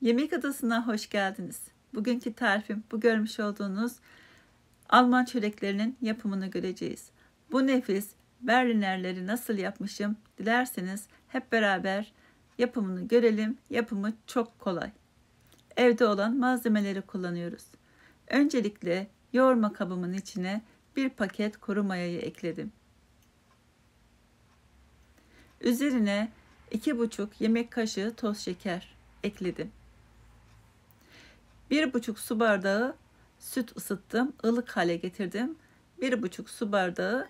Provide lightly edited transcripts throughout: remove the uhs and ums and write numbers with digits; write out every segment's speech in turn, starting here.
Yemek Adası'na hoş geldiniz. Bugünkü tarifim bu görmüş olduğunuz Alman çöreklerinin yapımını göreceğiz. Bu nefis Berlinerleri nasıl yapmışım dilerseniz hep beraber yapımını görelim. Yapımı çok kolay. Evde olan malzemeleri kullanıyoruz. Öncelikle yoğurma kabımın içine bir paket kuru mayayı ekledim. Üzerine 2,5 yemek kaşığı toz şeker ekledim. 1,5 su bardağı süt ısıttım, ılık hale getirdim. 1,5 su bardağı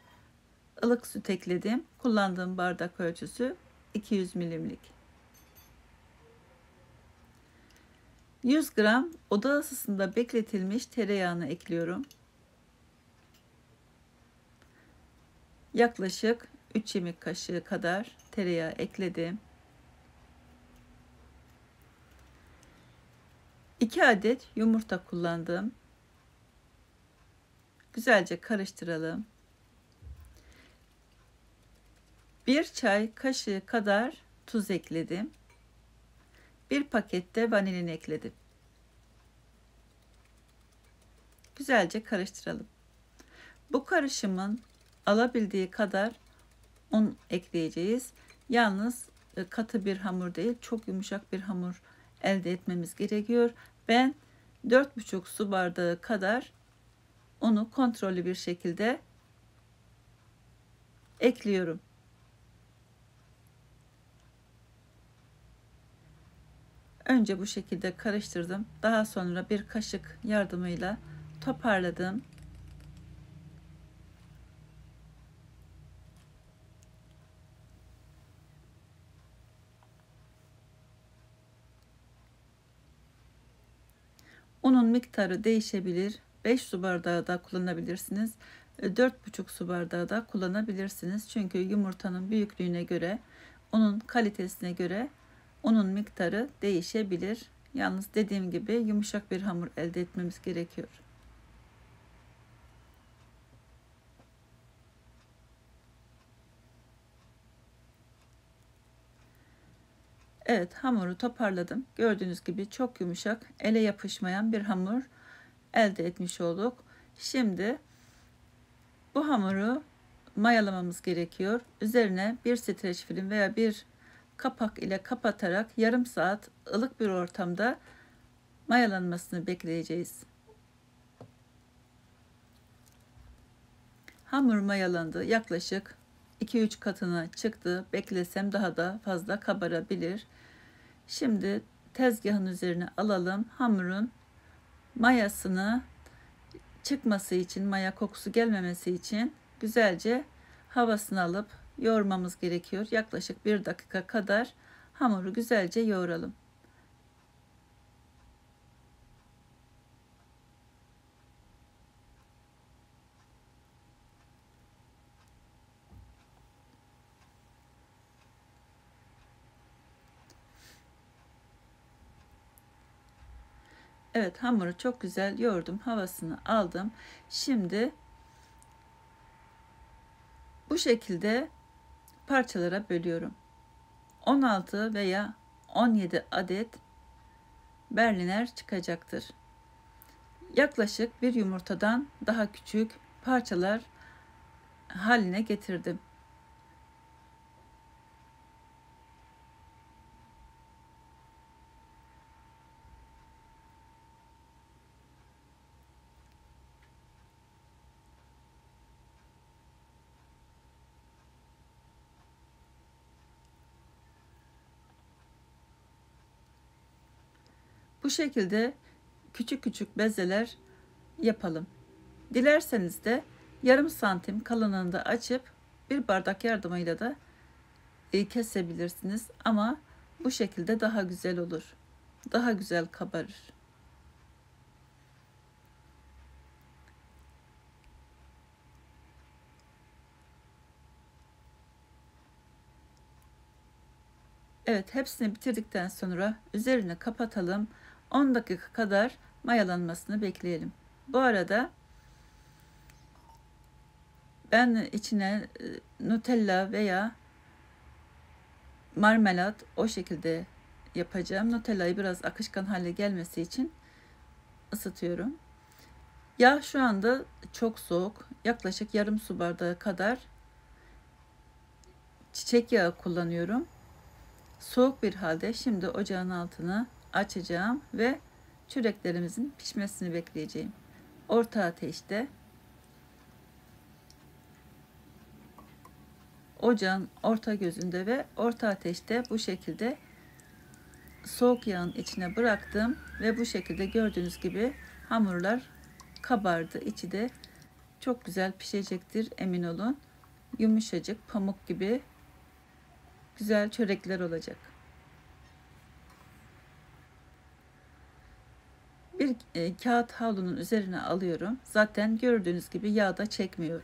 ılık süt ekledim. Kullandığım bardak ölçüsü 200 milimlik. 100 gram oda ısısında bekletilmiş tereyağını ekliyorum. Yaklaşık 3 yemek kaşığı kadar tereyağı ekledim. 2 adet yumurta kullandım. Güzelce karıştıralım. 1 çay kaşığı kadar tuz ekledim. 1 paket de vanilin ekledim. Güzelce karıştıralım. Bu karışımın alabildiği kadar un ekleyeceğiz. Yalnız katı bir hamur değil, çok yumuşak bir hamur elde etmemiz gerekiyor. Ben 4,5 su bardağı kadar unu kontrollü bir şekilde ekliyorum. Önce bu şekilde karıştırdım. Daha sonra bir kaşık yardımıyla toparladım. Unun miktarı değişebilir. 5 su bardağı da kullanabilirsiniz. 4,5 su bardağı da kullanabilirsiniz. Çünkü yumurtanın büyüklüğüne göre, unun kalitesine göre unun miktarı değişebilir. Yalnız dediğim gibi yumuşak bir hamur elde etmemiz gerekiyor. Evet, hamuru toparladım. Gördüğünüz gibi çok yumuşak, ele yapışmayan bir hamur elde etmiş olduk. Şimdi bu hamuru mayalamamız gerekiyor. Üzerine bir streç film veya bir kapak ile kapatarak yarım saat ılık bir ortamda mayalanmasını bekleyeceğiz. Hamur mayalandı. Yaklaşık 2-3 katına çıktı. Beklesem daha da fazla kabarabilir. Şimdi tezgahın üzerine alalım. Hamurun mayasını çıkması için, maya kokusu gelmemesi için güzelce havasını alıp yoğurmamız gerekiyor. Yaklaşık 1 dakika kadar hamuru güzelce yoğuralım. Evet, hamuru çok güzel yoğurdum, havasını aldım. Şimdi bu şekilde parçalara bölüyorum. 16 veya 17 adet berliner çıkacaktır. Yaklaşık bir yumurtadan daha küçük parçalar haline getirdim. Bu şekilde küçük küçük bezeler yapalım. Dilerseniz de yarım santim kalınlığında açıp bir bardak yardımıyla da kesebilirsiniz. Ama bu şekilde daha güzel olur. Daha güzel kabarır. Evet, hepsini bitirdikten sonra üzerine kapatalım. 10 dakika kadar mayalanmasını bekleyelim. Bu arada ben içine Nutella veya marmelat o şekilde yapacağım. Nutella'yı biraz akışkan hale gelmesi için ısıtıyorum. Yağ şu anda çok soğuk. Yaklaşık yarım su bardağı kadar çiçek yağı kullanıyorum. Soğuk bir halde şimdi ocağın altını açacağım ve çöreklerimizin pişmesini bekleyeceğim. Orta ateşte, ocağın orta gözünde ve orta ateşte bu şekilde soğuk yağın içine bıraktım ve bu şekilde gördüğünüz gibi hamurlar kabardı. İçi de çok güzel pişecektir, emin olun. Yumuşacık, pamuk gibi güzel çörekler olacak. Bir kağıt havlunun üzerine alıyorum. Zaten gördüğünüz gibi yağ da çekmiyor.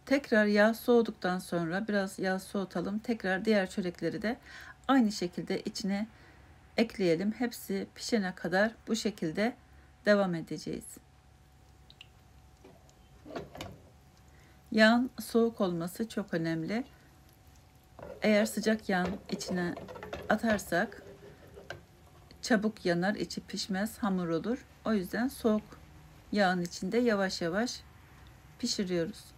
Tekrar yağ soğuduktan sonra biraz yağ soğutalım. Tekrar diğer çörekleri de aynı şekilde içine ekleyelim. Hepsi pişene kadar bu şekilde devam edeceğiz. Yağın soğuk olması çok önemli. Eğer sıcak yağın içine atarsak çabuk yanar, içi pişmez, hamur olur. O yüzden soğuk yağın içinde yavaş yavaş pişiriyoruz.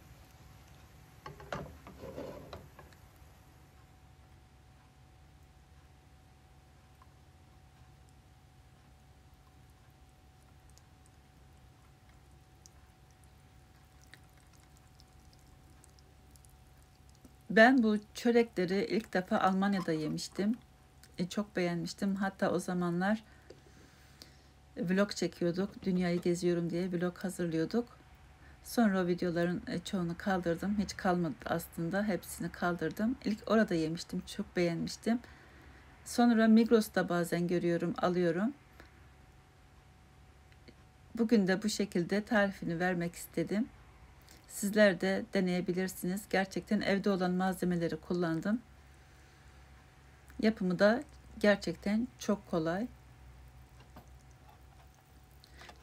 Ben bu çörekleri ilk defa Almanya'da yemiştim. Çok beğenmiştim. Hatta o zamanlar vlog çekiyorduk. Dünyayı geziyorum diye vlog hazırlıyorduk. Sonra o videoların çoğunu kaldırdım. Hiç kalmadı aslında. Hepsini kaldırdım. İlk orada yemiştim. Çok beğenmiştim. Sonra Migros'ta bazen görüyorum, alıyorum. Bugün de bu şekilde tarifini vermek istedim. Sizler de deneyebilirsiniz. Gerçekten evde olan malzemeleri kullandım. Yapımı da gerçekten çok kolay.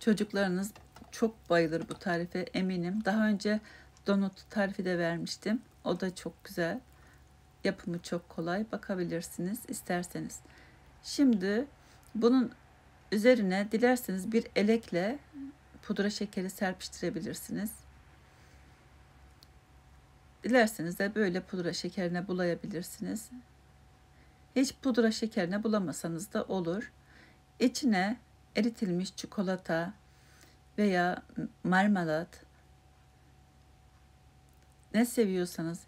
Çocuklarınız çok bayılır bu tarife, eminim. Daha önce donut tarifi de vermiştim. O da çok güzel. Yapımı çok kolay. Bakabilirsiniz isterseniz. Şimdi bunun üzerine dilerseniz bir elekle pudra şekeri serpiştirebilirsiniz. Dilerseniz de böyle pudra şekerine bulayabilirsiniz. Hiç pudra şekerine bulamasanız da olur. İçine eritilmiş çikolata veya marmelat, ne seviyorsanız,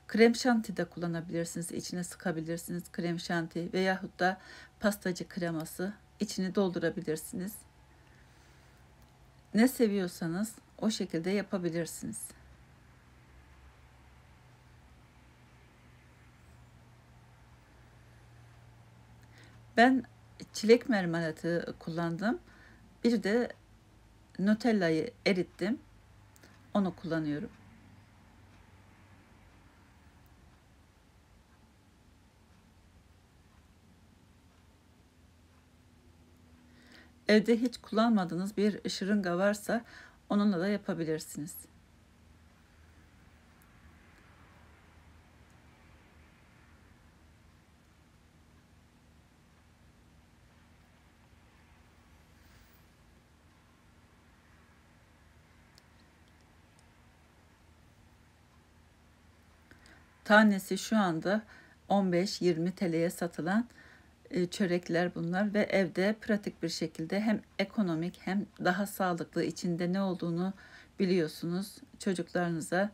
krem şanti de kullanabilirsiniz. İçine sıkabilirsiniz krem şanti veyahut da pastacı kreması, içini doldurabilirsiniz. Ne seviyorsanız o şekilde yapabilirsiniz. Ben çilek marmelatı kullandım. Bir de Nutella'yı erittim. Onu kullanıyorum. Evde hiç kullanmadığınız bir şırınga varsa onunla da yapabilirsiniz. Tanesi şu anda 15-20 TL'ye satılan çörekler bunlar ve evde pratik bir şekilde hem ekonomik hem daha sağlıklı, içinde ne olduğunu biliyorsunuz. Çocuklarınıza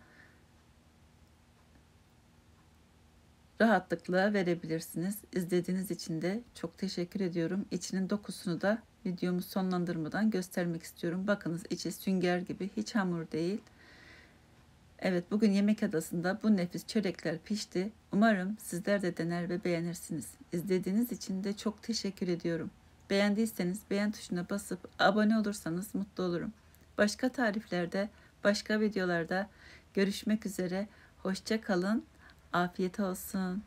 rahatlıkla verebilirsiniz. İzlediğiniz için de çok teşekkür ediyorum. İçinin dokusunu da videomu sonlandırmadan göstermek istiyorum. Bakınız, içi sünger gibi, hiç hamur değil. Evet, bugün yemek adasında bu nefis çörekler pişti. Umarım sizler de dener ve beğenirsiniz. İzlediğiniz için de çok teşekkür ediyorum. Beğendiyseniz beğen tuşuna basıp abone olursanız mutlu olurum. Başka tariflerde, başka videolarda görüşmek üzere. Hoşça kalın. Afiyet olsun.